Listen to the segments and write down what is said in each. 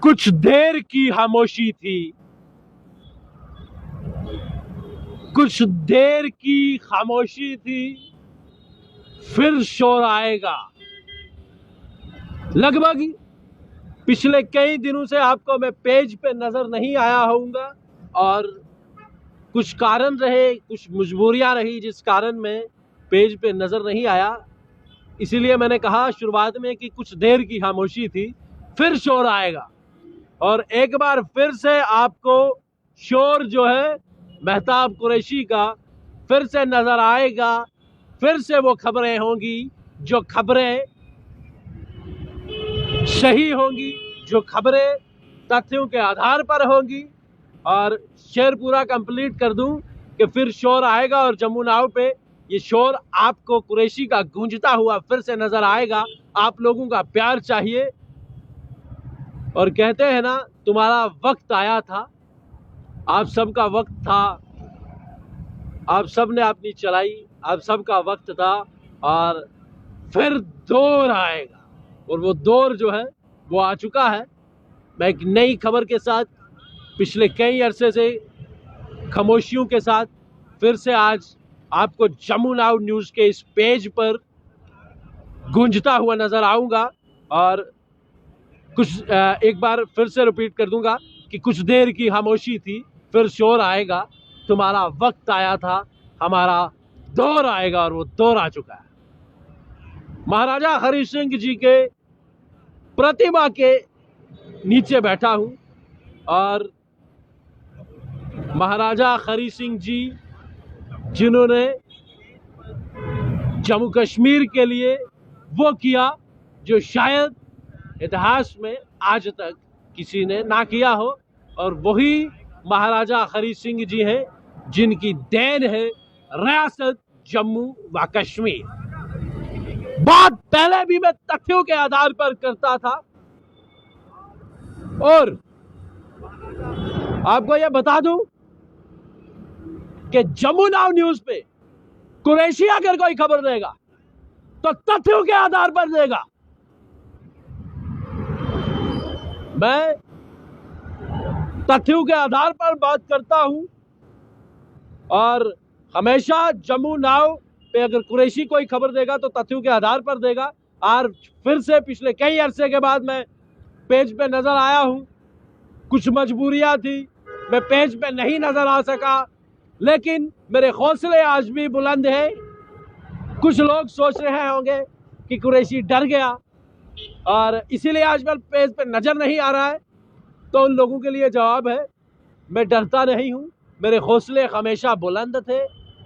कुछ देर की खामोशी थी, कुछ देर की खामोशी थी, फिर शोर आएगा। लगभग पिछले कई दिनों से आपको मैं पेज पे नजर नहीं आया होऊंगा और कुछ कारण रहे, कुछ मजबूरियां रही जिस कारण मैं पेज पे नजर नहीं आया। इसीलिए मैंने कहा शुरुआत में कि कुछ देर की खामोशी थी, फिर शोर आएगा और एक बार फिर से आपको शोर जो है मेहताब कुरैशी का फिर से नजर आएगा। फिर से वो खबरें होंगी जो खबरें सही होंगी, जो खबरें तथ्यों के आधार पर होंगी। और शेर पूरा कंप्लीट कर दूं कि फिर शोर आएगा और जमुनाओं पे ये शोर आपको कुरैशी का गूंजता हुआ फिर से नजर आएगा। आप लोगों का प्यार चाहिए और कहते हैं ना, तुम्हारा वक्त आया था, आप सबका वक्त था, आप सब ने अपनी चलाई, आप सबका वक्त था और फिर दौर आएगा और वो दौर जो है वो आ चुका है। मैं एक नई खबर के साथ, पिछले कई अरसे से खामोशियों के साथ फिर से आज आपको जमुनाओ न्यूज़ के इस पेज पर गूंजता हुआ नजर आऊंगा और कुछ एक बार फिर से रिपीट कर दूंगा कि कुछ देर की खामोशी थी, फिर शोर आएगा, तुम्हारा वक्त आया था, हमारा दौर आएगा और वो दौर आ चुका है। महाराजा हरि सिंह जी के प्रतिमा के नीचे बैठा हूं और महाराजा हरि सिंह जी जिन्होंने जम्मू कश्मीर के लिए वो किया जो शायद इतिहास में आज तक किसी ने ना किया हो, और वही महाराजा हरि सिंह जी हैं जिनकी देन है रियासत जम्मू व कश्मीर। बात पहले भी मैं तथ्यों के आधार पर करता था और आपको यह बता दूं कि जमुनाओ न्यूज़ पे कुरैशी अगर कोई खबर देगा तो तथ्यों के आधार पर देगा। मैं तथ्यों के आधार पर बात करता हूं और हमेशा जमुनाओ पे अगर कुरैशी कोई खबर देगा तो तथ्यों के आधार पर देगा। और फिर से पिछले कई अरसे के बाद मैं पेज पे नजर आया हूं, कुछ मजबूरियां थी, मैं पेज पे नहीं नजर आ सका, लेकिन मेरे हौसले आज भी बुलंद हैं। कुछ लोग सोच रहे होंगे कि कुरैशी डर गया और इसीलिए आज मैं पेज पे नजर नहीं आ रहा है, तो उन लोगों के लिए जवाब है, मैं डरता नहीं हूं, मेरे हौसले हमेशा बुलंद थे,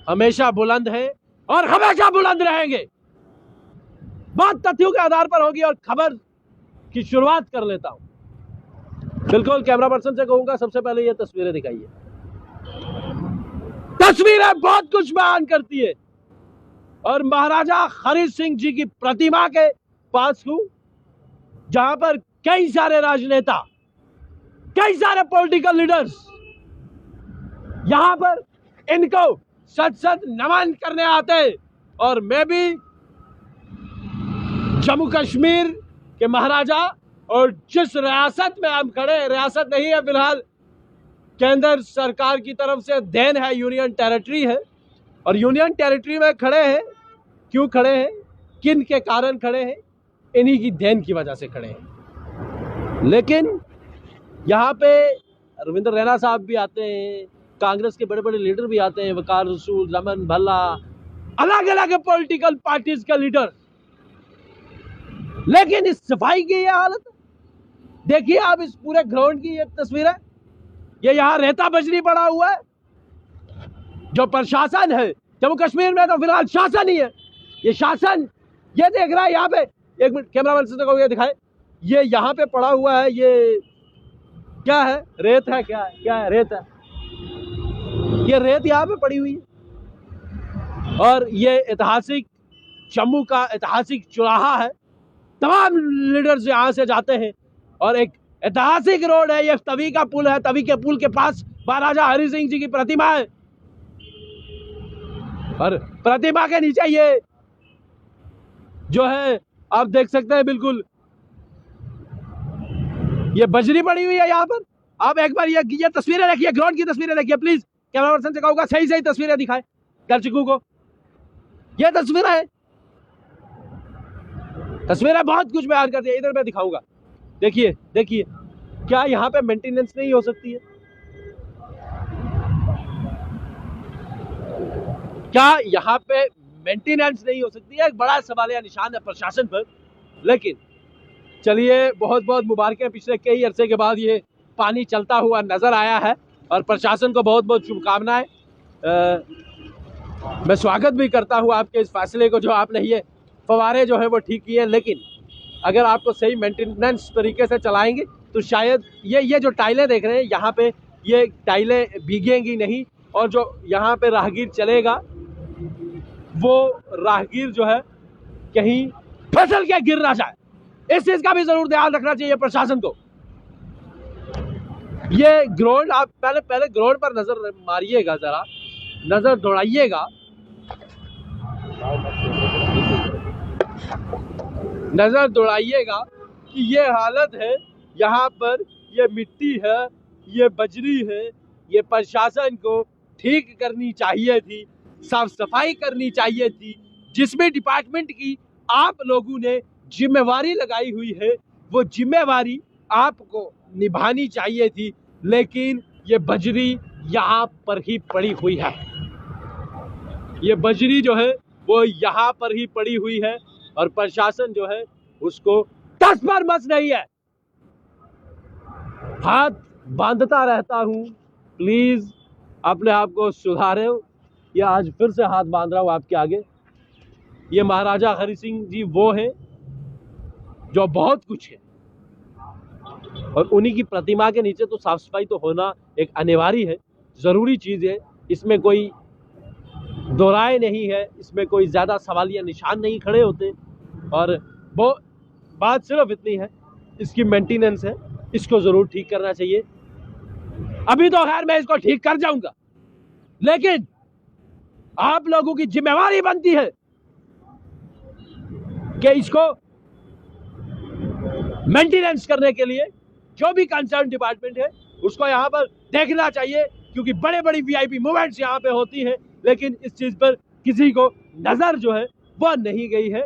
हमेशा बुलंद है और हमेशा बुलंद रहेंगे। बात तथ्यों के आधार पर होगी और खबर की शुरुआत कर लेता हूं। बिल्कुल कैमरा पर्सन से कहूंगा सबसे पहले ये तस्वीरें दिखाइए। तस्वीरें बहुत कुछ बयान करती है और महाराजा हरि सिंह जी की प्रतिमा के पास हूं जहां पर कई सारे राजनेता, कई सारे पॉलिटिकल लीडर्स यहां पर इनको सच सच नमन करने आते हैं। और मैं भी जम्मू कश्मीर के महाराजा और जिस रियासत में हम खड़े हैं, रियासत नहीं है फिलहाल, केंद्र सरकार की तरफ से देन है, यूनियन टेरिटरी है और यूनियन टेरिटरी में खड़े हैं। क्यों खड़े हैं, किन के कारण खड़े हैं, इन्हीं की देन की वजह से खड़े हैं। लेकिन यहाँ पे रविंद्र रैना साहब भी आते हैं, कांग्रेस के बड़े बड़े लीडर भी आते हैं, वकार रसूल, रमन भल्ला, अलग अलग पॉलिटिकल पार्टीज के लीडर। लेकिन इस सफाई की ये हालत, देखिए आप इस पूरे ग्राउंड की ये तस्वीर है, ये यहाँ रेता बजरी पड़ा हुआ है। जो प्रशासन है जम्मू कश्मीर में तो फिलहाल शासन ही है, ये शासन ये देख रहा है। यहाँ पे एक मिनट कैमरा मैन से को ये दिखाए, ये यहाँ पे पड़ा हुआ है, ये क्या है, रेत है, क्या है, क्या है, रेत है, ये रेत यहाँ पे पड़ी हुई है और ये ऐतिहासिक जम्मू का ऐतिहासिक चौराहा है। तमाम लीडर्स यहाँ से जाते हैं और एक ऐतिहासिक रोड है, ये तवी का पुल है, तवी के पुल के पास महाराजा हरि सिंह जी की प्रतिमा है और प्रतिमा के नीचे ये जो है आप देख सकते हैं, बिल्कुल ये बजरी पड़ी हुई है यहाँ पर। आप एक बार ये तस्वीरें देखिए, ग्राउंड की तस्वीरें देखिए प्लीज। कैमरा पर्सन से कहूंगा सही सही तस्वीरें दिखाए दर्शकों को। ये तस्वीरें है, तस्वीरें बहुत कुछ बयान करती है। इधर मैं दिखाऊंगा, देखिए देखिए, क्या यहाँ पे मेंटेनेंस नहीं हो सकती है? क्या यहाँ पे मेंटेनेंस नहीं हो सकती है? एक बड़ा सवालिया निशान है प्रशासन पर। लेकिन चलिए, बहुत बहुत मुबारकें, पिछले कई अरसे के बाद ये पानी चलता हुआ नजर आया है और प्रशासन को बहुत बहुत शुभकामनाएं। मैं स्वागत भी करता हूँ आपके इस फैसले को, जो आपने ये फवारे जो है वो ठीक किए। लेकिन अगर आपको सही मेंटेनेंस तरीके से चलाएंगे तो शायद ये जो टाइलें देख रहे हैं यहाँ पे, ये टाइलें भीगेंगी नहीं, और जो यहाँ पे राहगीर चलेगा वो राहगीर जो है कहीं फिसल के गिर ना जाए, इस चीज का भी जरूर ध्यान रखना चाहिए प्रशासन को। ये ग्राउंड, आप पहले ग्राउंड पर नजर मारिएगा, जरा नजर दौड़ाइएगा, नजर दौड़ाइएगा कि ये हालत है यहाँ पर। ये मिट्टी है, ये बजरी है, ये प्रशासन को ठीक करनी चाहिए थी, साफ सफाई करनी चाहिए थी। जिस भी डिपार्टमेंट की आप लोगों ने जिम्मेवारी लगाई हुई है वो जिम्मेवारी आपको निभानी चाहिए थी। लेकिन ये बजरी यहाँ पर ही पड़ी हुई है, ये बजरी जो है वो यहाँ पर ही पड़ी हुई है और प्रशासन जो है उसको टस पर मस नहीं है। हाथ बांधता रहता हूँ, प्लीज अपने आप को सुधारे। ये आज फिर से हाथ बांध रहा हूँ आपके आगे। ये महाराजा हरि सिंह जी वो हैं जो बहुत कुछ है, और उन्हीं की प्रतिमा के नीचे तो साफ सफाई तो होना एक अनिवार्य है, जरूरी चीज है। इसमें कोई दो राय नहीं है, इसमें कोई ज्यादा सवालिया निशान नहीं खड़े होते। और वो बात सिर्फ इतनी है, इसकी मेंटेनेंस है, इसको जरूर ठीक करना चाहिए। अभी तो खैर मैं इसको ठीक कर जाऊंगा, लेकिन आप लोगों की जिम्मेवारी बनती है कि इसको मेंटेनेंस करने के लिए जो भी कंसर्न डिपार्टमेंट है उसको यहाँ पर देखना चाहिए, क्योंकि बड़े बड़ी वीआईपी मूवमेंट्स यहाँ पे होती हैं। लेकिन इस चीज पर किसी को नजर जो है वो नहीं गई है।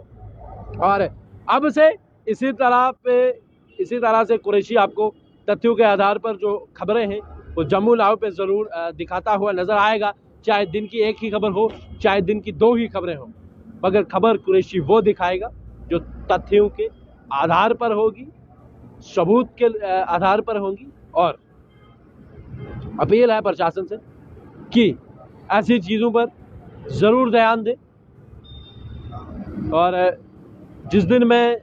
और अब से इसी तरह से कुरैशी आपको तथ्यों के आधार पर जो खबरें हैं वो जम्मू नाउ पे जरूर दिखाता हुआ नजर आएगा। चाहे दिन की एक ही खबर हो, चाहे दिन की दो ही खबरें हो, मगर खबर कुरैशी वो दिखाएगा जो तथ्यों के आधार पर होगी, सबूत के आधार पर होगी। और अपील है प्रशासन से कि ऐसी चीजों पर जरूर ध्यान दे। और जिस दिन मैं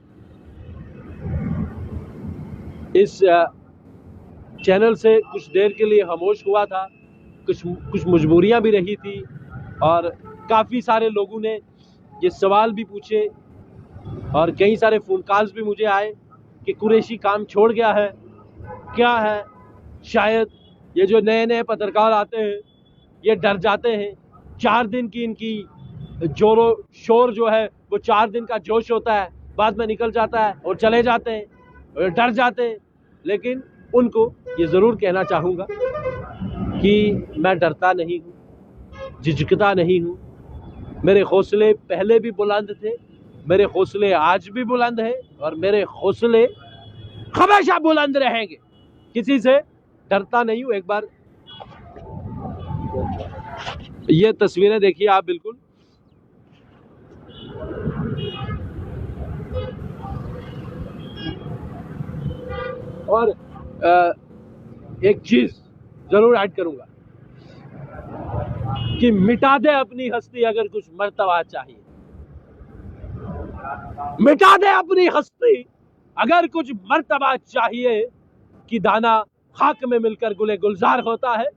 इस चैनल से कुछ देर के लिए खामोश हुआ था, कुछ मजबूरियां भी रही थी, और काफ़ी सारे लोगों ने ये सवाल भी पूछे और कई सारे फ़ोन कॉल्स भी मुझे आए कि कुरैशी काम छोड़ गया है, क्या है। शायद ये जो नए नए पत्रकार आते हैं ये डर जाते हैं। 4 दिन की इनकी जोरों शोर जो है वो 4 दिन का जोश होता है, बाद में निकल जाता है और चले जाते हैं और डर जाते हैं। लेकिन उनको ये ज़रूर कहना चाहूँगा कि मैं डरता नहीं हूँ, झिझकता नहीं हूँ। मेरे हौसले पहले भी बुलंद थे, मेरे हौसले आज भी बुलंद हैं और मेरे हौसले हमेशा बुलंद रहेंगे। किसी से डरता नहीं हूँ। एक बार ये तस्वीरें देखिए आप बिल्कुल, और एक चीज जरूर ऐड करूंगा कि मिटा दे अपनी हस्ती अगर कुछ मर्तबा चाहिए, मिटा दे अपनी हस्ती अगर कुछ मर्तबा चाहिए, कि दाना खाक में मिलकर गुले गुलजार होता है।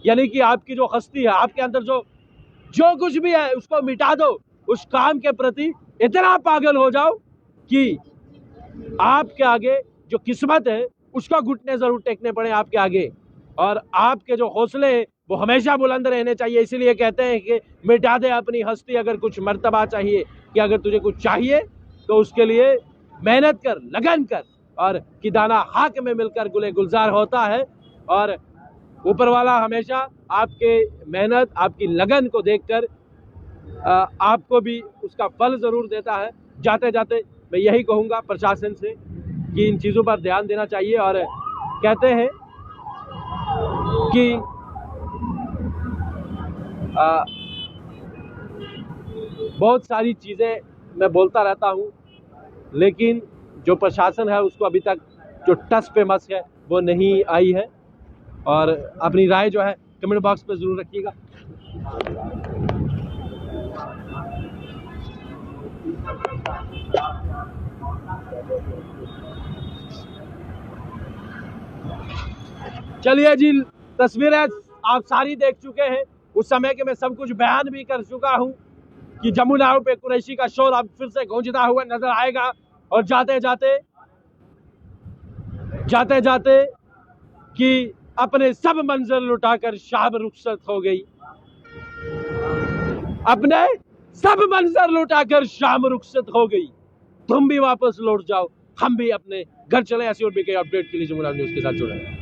यानी कि आपकी जो हस्ती है, आपके अंदर जो कुछ भी है उसको मिटा दो, उस काम के प्रति इतना पागल हो जाओ कि आपके आगे जो किस्मत है उसको घुटने जरूर टेकने पड़े आपके आगे, और आपके जो हौसले हैं वो हमेशा बुलंद रहने चाहिए। इसीलिए कहते हैं कि मिटा दे अपनी हस्ती अगर कुछ मर्तबा चाहिए, कि अगर तुझे कुछ चाहिए तो उसके लिए मेहनत कर, लगन कर और किदाना हाक में मिलकर गुले गुलजार होता है। और ऊपर वाला हमेशा आपके मेहनत, आपकी लगन को देखकर आपको भी उसका फल जरूर देता है। जाते जाते मैं यही कहूँगा प्रशासन से कि इन चीज़ों पर ध्यान देना चाहिए। और कहते हैं कि बहुत सारी चीज़ें मैं बोलता रहता हूँ, लेकिन जो प्रशासन है उसको अभी तक जो टस पे मस है वो नहीं आई है। और अपनी राय जो है कमेंट बॉक्स पे ज़रूर रखिएगा। चलिए जी, तस्वीरें आप सारी देख चुके हैं। उस समय के मैं सब कुछ बयान भी कर चुका हूं कि जमुना पे कुरैशी का शोर अब फिर से गूंजता हुआ नजर आएगा। और जाते जाते कि अपने सब मंजर लुटाकर शाम रुखसत हो गई। अपने सब मंजर लुटाकर शाम रुखसत हो गई। तुम भी वापस लौट जाओ, हम भी अपने घर चले। ऐसी और भी कई अपडेट के लिए जमुना न्यूज़ के साथ जुड़े।